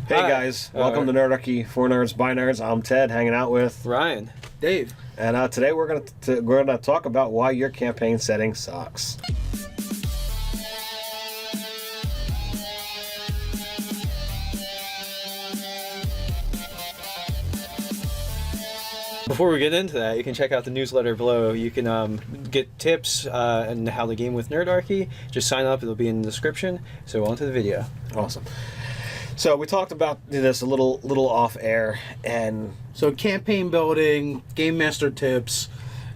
Hey guys, welcome to Nerdarchy, for nerds by nerds. I'm Ted, hanging out with Ryan, Dave, and today we're gonna talk about why your campaign setting sucks. before we get into that, you can check out the newsletter below. You can get tips on how to game with Nerdarchy. Just sign up; it'll be in the description. So on to the video. Awesome. So we talked about this a little off air, and so campaign building, game master tips,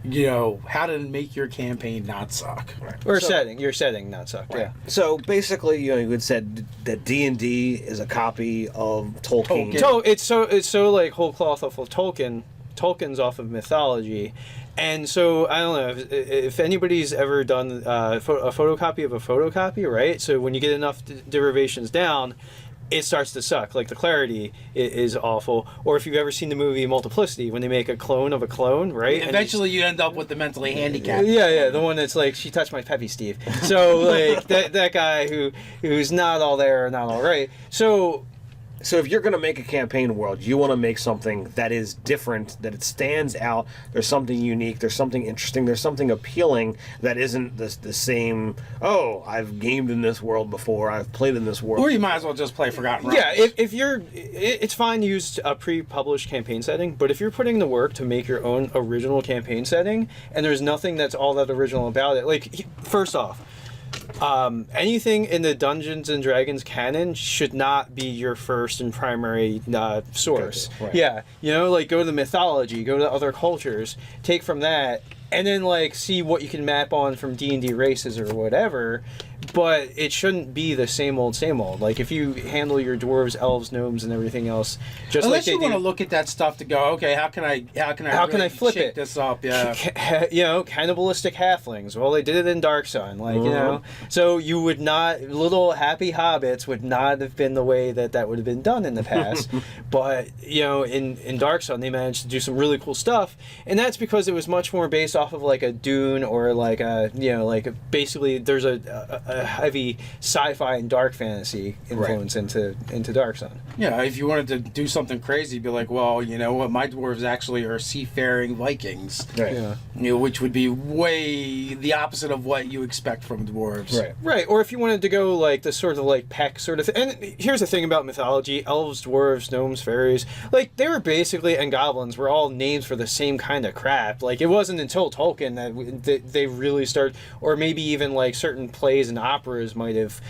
how to make your campaign not suck. Right. Or your setting not suck. Right. Yeah. So basically, you had said that D&D is a copy of Tolkien. It's so like whole cloth off of Tolkien. Tolkien's off of mythology. And so, I don't know, if anybody's ever done a photocopy of a photocopy, right? So when you get enough derivations down, it starts to suck. Like, the clarity is awful. Or if you've ever seen the movie Multiplicity, when they make a clone of a clone, right? Eventually you end up with the mentally handicapped. Yeah, the one that's like, she touched my peppy Steve. So, like, that guy who's not all there, not all right. So if you're going to make a campaign world, you want to make something that is different, that it stands out, there's something unique, there's something interesting, there's something appealing that isn't the same, oh, I've gamed in this world before, I've played in this world. Or you might as well just play Forgotten Realms. Yeah, it's fine to use a pre-published campaign setting, but if you're putting the work to make your own original campaign setting, and there's nothing that's all that original about it, like, first off, anything in the Dungeons and Dragons canon should not be your first and primary source. Right. Yeah, like go to the mythology, go to other cultures, take from that, and then like see what you can map on from D&D races or whatever. But it shouldn't be the same old. Like if you handle your dwarves, elves, gnomes, and everything else, just unless like you want to look at that stuff to go, okay, how can I flip shake this up? Yeah, cannibalistic halflings. Well, they did it in Dark Sun, like So you would not, little happy hobbits would not have been the way that would have been done in the past. But in Dark Sun, they managed to do some really cool stuff, and that's because it was much more based off of like a Dune or like a basically there's a heavy sci-fi and dark fantasy influence into Dark Sun. Yeah, if you wanted to do something crazy, be like, well, you know what, my dwarves actually are seafaring Vikings. Right. Yeah. Which would be way the opposite of what you expect from dwarves. Right. Or if you wanted to go like the sort of like Peck sort of thing. And here's the thing about mythology: elves, dwarves, gnomes, fairies, like they were basically, and goblins were all names for the same kind of crap. Like it wasn't until Tolkien that they really started, or maybe even like certain plays and operas might have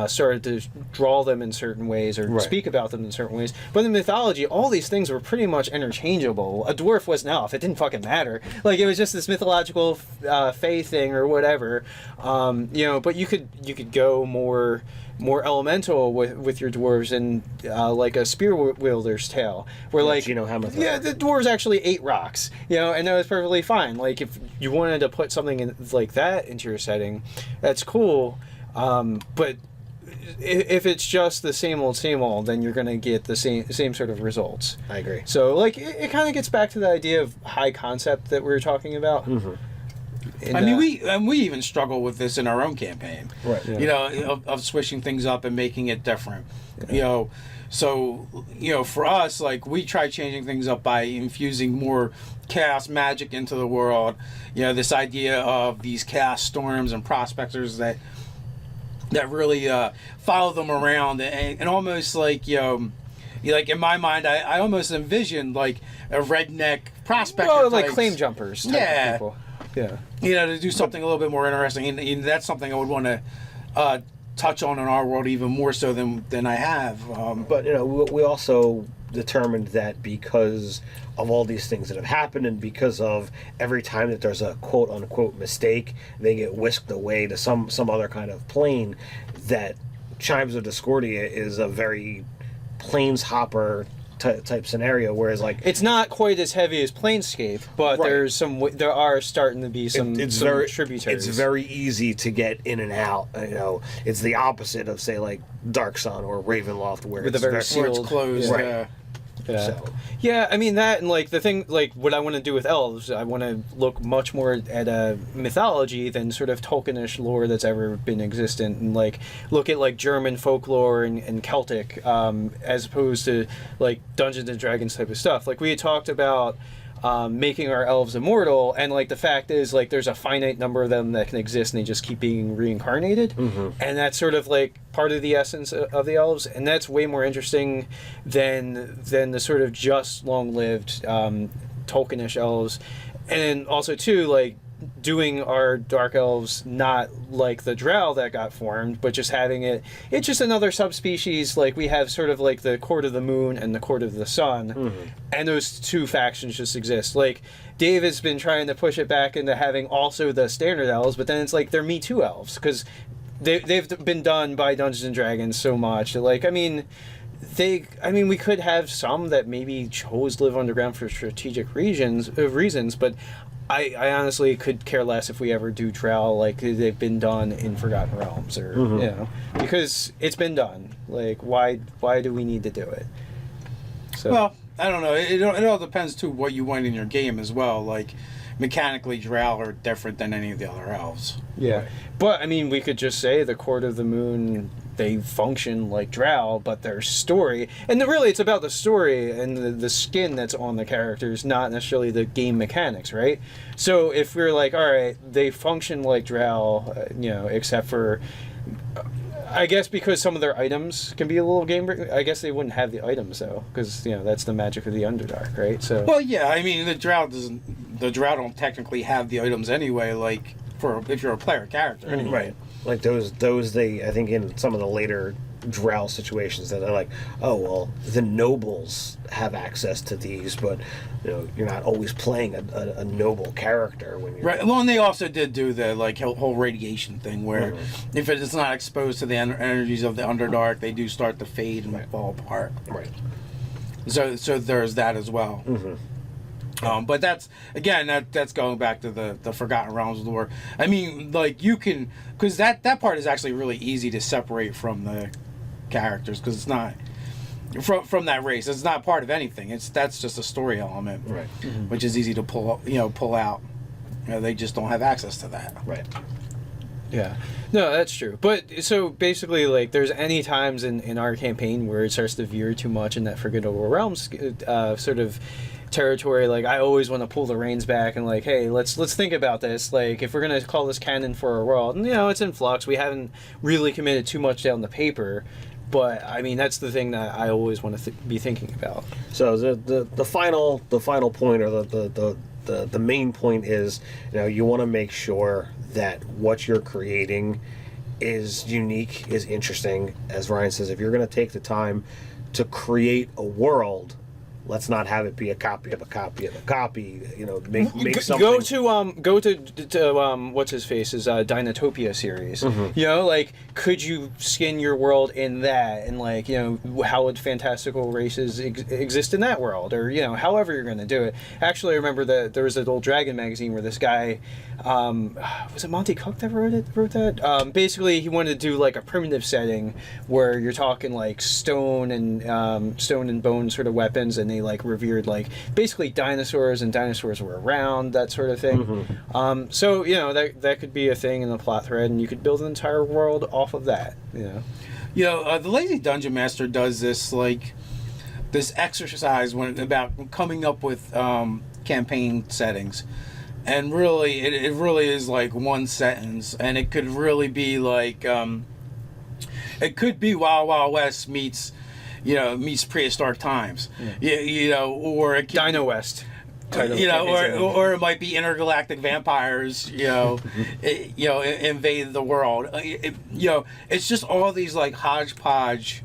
started to draw them in certain ways or speak about them in certain ways. But in mythology, all these things were pretty much interchangeable. A dwarf was an elf; it didn't fucking matter. Like it was just this mythological fae thing or whatever. But you could go more elemental with your dwarves and like a spear wielder's tale, where like the dwarves actually ate rocks, and that was perfectly fine. Like if you wanted to put something like that into your setting, that's cool. But if it's just the same old, then you're gonna get the same sort of results. I agree. So like it kind of gets back to the idea of high concept that we were talking about. Mm-hmm. We even struggle with this in our own campaign, right? Yeah. Of switching things up and making it different. Yeah. So for us, like we try changing things up by infusing more chaos magic into the world. This idea of these chaos storms and prospectors that really follow them around and almost like like in my mind, I almost envisioned like a redneck prospector. Well, like claim jumpers type of people. Yeah. To do something a little bit more interesting, and that's something I would want to touch on in our world even more so than I have. But we also determined that because of all these things that have happened, and because of every time that there's a quote unquote mistake, they get whisked away to some other kind of plane, that Chimes of Discordia is a very planeshopper type scenario, whereas like it's not quite as heavy as Planescape, but there are starting to be some tributaries. It's very easy to get in and out. It's the opposite of say like Dark Sun or Ravenloft, where it's closed. Right. Yeah. So. Yeah, I mean that, and like the thing, like what I want to do with elves, I want to look much more at a mythology than sort of Tolkienish lore that's ever been existent, and like look at like German folklore and Celtic, as opposed to like Dungeons and Dragons type of stuff. Like we had talked about. Making our elves immortal, and like the fact is like there's a finite number of them that can exist and they just keep being reincarnated, and that's sort of like part of the essence of the elves, and that's way more interesting than the sort of just long-lived Tolkienish elves. And then also too, like doing our dark elves not like the drow that got formed, but just having it's just another subspecies. Like we have sort of like the court of the moon and the court of the sun, and those two factions just exist. Like Dave has been trying to push it back into having also the standard elves, but then it's like they're Me Too elves, because they've been done by Dungeons and Dragons so much. Like I mean, we could have some that maybe chose to live underground for strategic reasons, but I honestly could care less if we ever do drow like they've been done in Forgotten Realms, or you know, because it's been done. Like why do we need to do it? So Well, I don't know. It all depends too what you want in your game as well. Like mechanically, drow are different than any of the other elves. yeah, but I mean, we could just say the Court of the Moon, they function like drow, but their story, and really it's about the story and the skin that's on the characters, not necessarily the game mechanics, right? So if we're like, all right, they function like drow, you know, except for I guess because some of their items can be a little game. I guess they wouldn't have the items though, because you know that's the magic of the Underdark, right? So Well, yeah. I mean, the drow don't technically have the items anyway. Like if you're a player character, anyway. Right. Like those they, I think in some of the later drow situations that are like, oh well, the nobles have access to these, but you know you're not always playing a noble character when you're Right. Well, and they also did do the like whole radiation thing where if it is not exposed to the energies of the Underdark, they do start to fade and fall apart. right. So there's that as well. But that's again that's going back to the Forgotten Realms lore. I mean, like you can, because that part is actually really easy to separate from the characters, because it's not from that race. It's not part of anything. That's just a story element, Right. which is easy to pull out. You know, they just don't have access to that. Right. yeah, no, that's true. But so basically, like, there's any times in our campaign where it starts to veer too much in that Forgettable Realms sort of territory. Like I always want to pull the reins back and like, hey, let's think about this. Like if we're gonna call this canon for our world, and you know it's in flux. We haven't really committed too much down the paper, but I mean that's the thing that I always want to be thinking about. So the final point, or the main point is, you know, you want to make sure that what you're creating is unique, is interesting. As Ryan says, if you're going to take the time to create a world, let's not have it be a copy of a copy of a copy. You know, make something. Go to what's his face's Dinotopia series. You know, like could you skin your world in that, and like you know how would fantastical races exist in that world, or you know however you're going to do it. Actually, I remember that there was an old Dragon magazine where this guy, was it Monty Cook that wrote that? Basically, he wanted to do like a primitive setting where you're talking like stone and bone sort of weapons, and they like revered like basically dinosaurs, and dinosaurs were around, that sort of thing. So you know that could be a thing in the plot thread, and you could build an entire world off of that. You know, The Lazy Dungeon Master does this exercise about coming up with campaign settings, and really it really is like one sentence, and it could really be like it could be Wild Wild West meets prehistoric times. You know, or it could, Dino West. you know, or it might be intergalactic vampires, invade the world. It's just all these like hodgepodge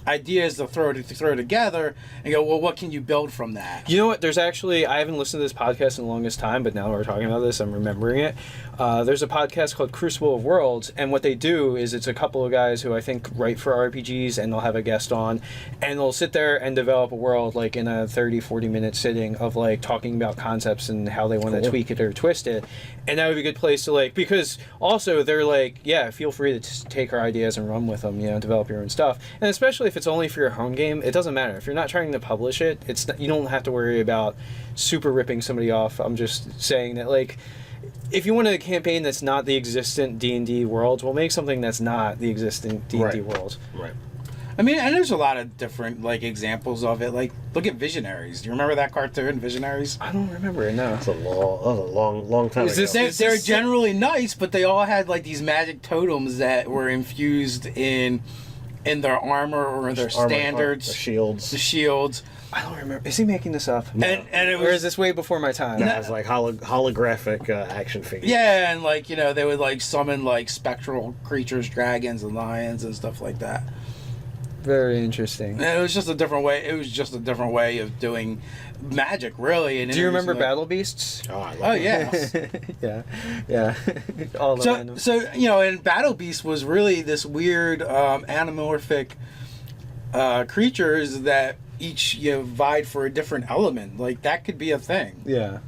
ideas to throw together and go, well, what can you build from that? You know what? There's actually, I haven't listened to this podcast in the longest time, but now that we're talking about this, I'm remembering it. There's a podcast called Crucible of Worlds, and what they do is it's a couple of guys who I think write for RPGs, and they'll have a guest on, and they'll sit there and develop a world like in a 30-40 minute sitting of like talking about concepts and how they want to tweak it or twist it. And that would be a good place to like, because also they're like, yeah, feel free to take our ideas and run with them, you know, develop your own stuff. And especially if it's only for your home game, it doesn't matter. If you're not trying to publish it, it's not, you don't have to worry about super ripping somebody off. I'm just saying that, like, if you want a campaign that's not the existent D&D world, we'll make something that's not the existing D&D world. Right. I mean, and there's a lot of different like examples of it. Like, look at Visionaries. Do you remember that cartoon, Visionaries? I don't remember it, no. That's a long time Is ago. this- They're generally nice, but they all had like these magic totems that were infused in their armor or their standards, the shields. the shields. I don't remember. Is he making this up? And it was, Or is this way before my time? That was like holographic action figures. yeah, and like, you know, they would like summon like spectral creatures, dragons and lions and stuff like that. Very interesting. And it was just a different way. It was just a different way of doing magic, really. And Do you remember like, Battle Beasts? Oh, I love Oh it. yeah. yeah. All the random. So you know, and Battle Beast was really this weird anamorphic creatures that each, you know, vied for a different element. Like, that could be a thing. Yeah.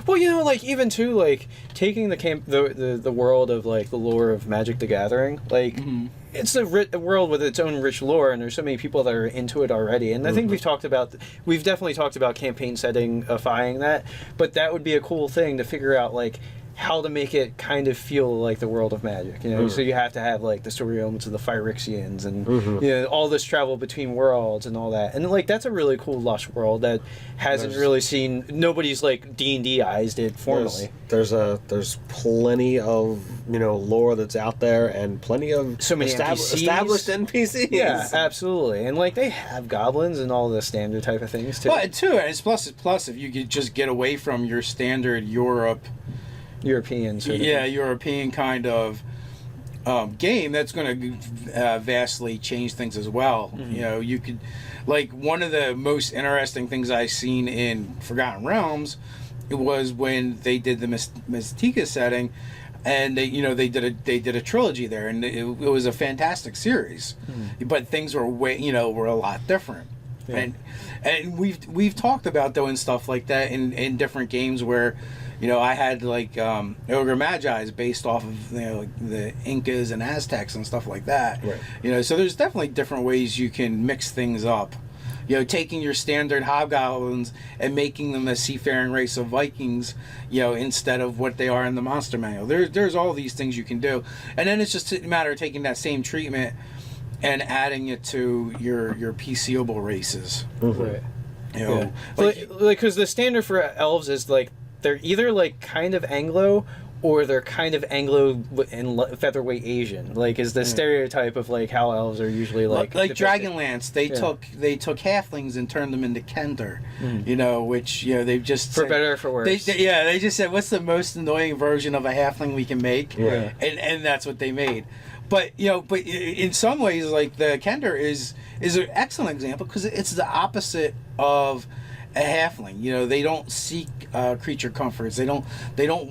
Well, you know, like, even too, like, taking the world of, like, the lore of Magic the Gathering, like, it's a world with its own rich lore, and there's so many people that are into it already. And I think we've definitely talked about campaign setting-ifying that, but that would be a cool thing to figure out, like, how to make it kind of feel like the world of Magic, you know. So you have to have like the story elements of the Phyrexians and you know, all this travel between worlds and all that, and like that's a really cool lush world that hasn't really seen, nobody's like D&D-ized it formally. There's plenty of, you know, lore that's out there and plenty of So many established NPCs. Yeah, absolutely, and like they have goblins and all the standard type of things too. But too, and it's plus if you could just get away from your standard European sort of European kind of game, that's going to vastly change things as well. You know, you could, like, one of the most interesting things I've seen in Forgotten Realms, it was when they did the Mystica setting, and they did a trilogy there, and it was a fantastic series. But things were were a lot different. Yeah. And we've talked about doing stuff like that in different games where, you know, I had like Ogre Magi's based off of, you know, like the Incas and Aztecs and stuff like that. Right. You know, so there's definitely different ways you can mix things up. You know, taking your standard hobgoblins and making them a seafaring race of Vikings, you know, instead of what they are in the monster manual. There's all these things you can do, and then it's just a matter of taking that same treatment and adding it to your PCable races. Right. You know, like because the standard for elves is like they're either like kind of Anglo or they're kind of Anglo and featherweight Asian. Like, is the stereotype of like how elves are usually like depicted. Dragonlance. They took halflings and turned them into Kender. You know, which, you know, they've just for said, better or for worse. They just said, what's the most annoying version of a halfling we can make? Yeah. And that's what they made. But, you know, in some ways, like, the Kender is an excellent example because it's the opposite of a halfling. You know, they don't seek creature comforts. They don't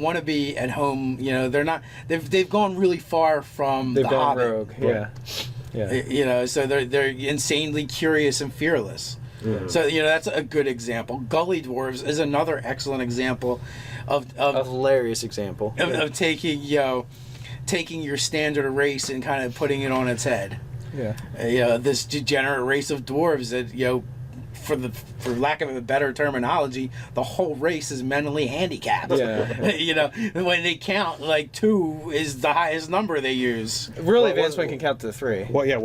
want to be at home. You know, they're not. They've gone really far from They've the gone Hobbit. rogue. Yeah. You know, so they're insanely curious and fearless. So, you know, that's a good example. Gully dwarves is another excellent example of A hilarious example. of taking, you know, taking your standard race and kind of putting it on its head. Yeah. You know, this degenerate race of dwarves that, you know, for lack of a better terminology, the whole race is mentally handicapped. Yeah. You know, when they count, like 2 is the highest number they use. Really, advanced one can count to 3. Well,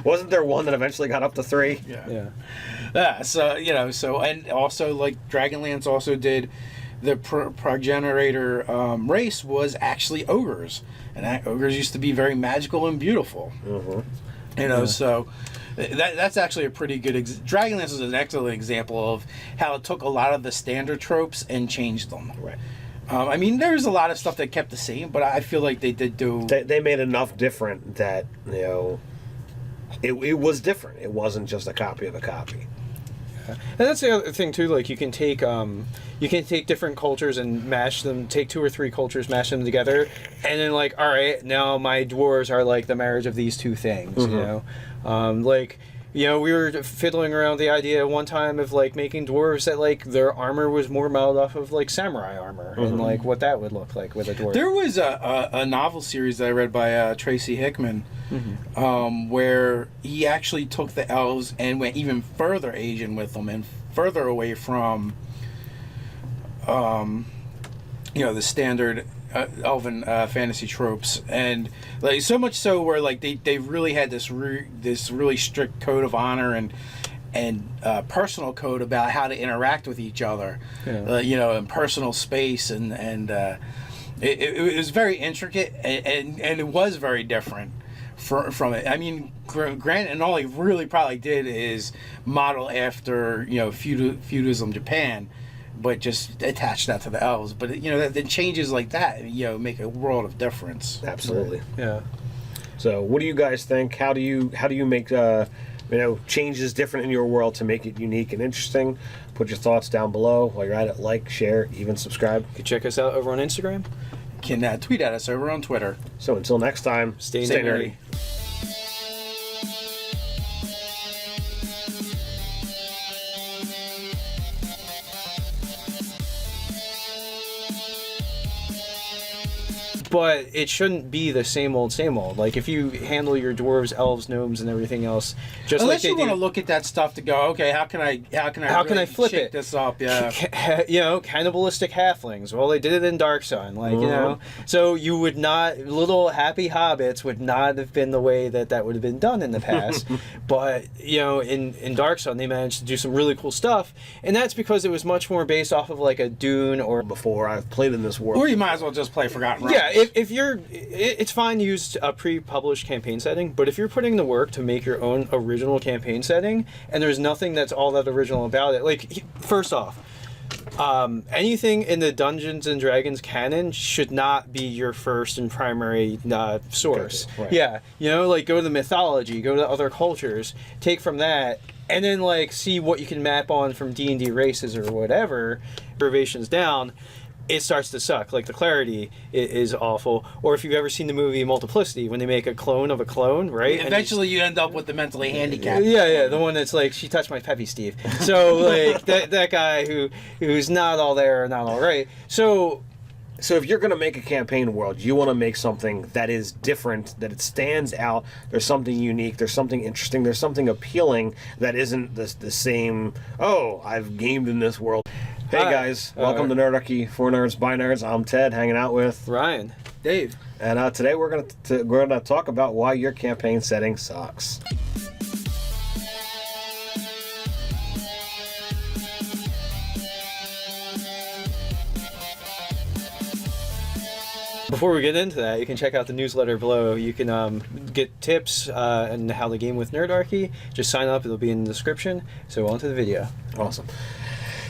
wasn't there one that eventually got up to 3? Yeah. So, you know, and also, like, Dragonlance also did the progenitor race was actually ogres, and ogres used to be very magical and beautiful. You know, so that's actually a pretty good. Dragonlance is an excellent example of how it took a lot of the standard tropes and changed them. Right. I mean, there's a lot of stuff that kept the same, but I feel like they did do. They made enough different that, you know, it was different. It wasn't just a copy of a copy. And that's the other thing too. Like you can take different cultures and mash them. Take 2 or 3 cultures, mash them together, and then like, all right, now my dwarves are like the marriage of these 2 things. You know, like You know, we were fiddling around with the idea one time of like making dwarves that like their armor was more modeled off of like samurai armor and like what that would look like with a dwarf. There was a novel series that I read by Tracy Hickman, where he actually took the elves and went even further Asian with them and further away from, the standard elven fantasy tropes, and like so much so where like they really had this really strict code of honor and personal code about how to interact with each other, in personal space, and it was very intricate, and it was very different from it. I mean, Grant and all he really probably did is model after feudalism Japan, but just attach that to the elves. But the changes like that make a world of difference. Absolutely. Yeah. So what do you guys think? How do you make changes different in your world to make it unique and interesting? Put your thoughts down below. While you're at it, like, share, even subscribe. You can check us out over on Instagram. Can tweet at us over on Twitter. So until next time, Stay nerdy. But it shouldn't be the same old, same old. Like, if you handle your dwarves, elves, gnomes, and everything else, just unless like you want to look at that stuff to go, okay, how can I really flip shake it? this up? Yeah, cannibalistic halflings. Well, they did it in Dark Sun, So you would not, little happy hobbits would not have been the way that would have been done in the past. But in Dark Sun, they managed to do some really cool stuff, and that's because it was much more based off of like a Dune or before I've played in this world. or you might as well just play Forgotten Realms. Yeah, it's fine to use a pre-published campaign setting, but if you're putting the work to make your own original campaign setting, and there's nothing that's all that original about it, like, first off, anything in the Dungeons and Dragons canon should not be your first and primary source. Right. Yeah, go to the mythology, go to other cultures, take from that, and then like see what you can map on from D&D races or whatever, derivations down. It starts to suck. Like, the clarity is awful. Or if you've ever seen the movie Multiplicity, when they make a clone of a clone, right? Eventually, you end up with the mentally handicapped. Yeah, the one that's like, she touched my Peppy Steve. So, like, that guy who's not all there, not all right. So if you're going to make a campaign world, you want to make something that is different, that it stands out. There's something unique. There's something interesting. There's something appealing that isn't the same, I've gamed in this world. Hey guys, welcome to Nerdarchy, for nerds, by nerds. I'm Ted, hanging out with Ryan, Dave, and today we're gonna talk about why your campaign setting sucks. before we get into that, you can check out the newsletter below. You can get tips on how to game with Nerdarchy. Just sign up; it'll be in the description. So on to the video. Awesome.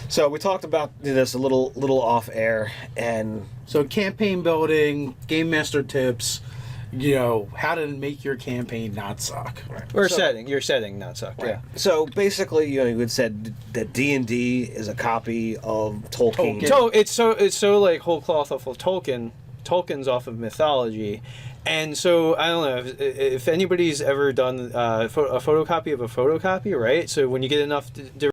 So we talked about this a little off air, and so campaign building, game master tips, how to make your campaign not suck. Right. Or your setting not suck. Right. Yeah. So basically, you had said that D&D is a copy of Tolkien. It's so like whole cloth off of Tolkien. Tolkien's off of mythology. And so, I don't know, if anybody's ever done a photocopy of a photocopy, right? So when you get enough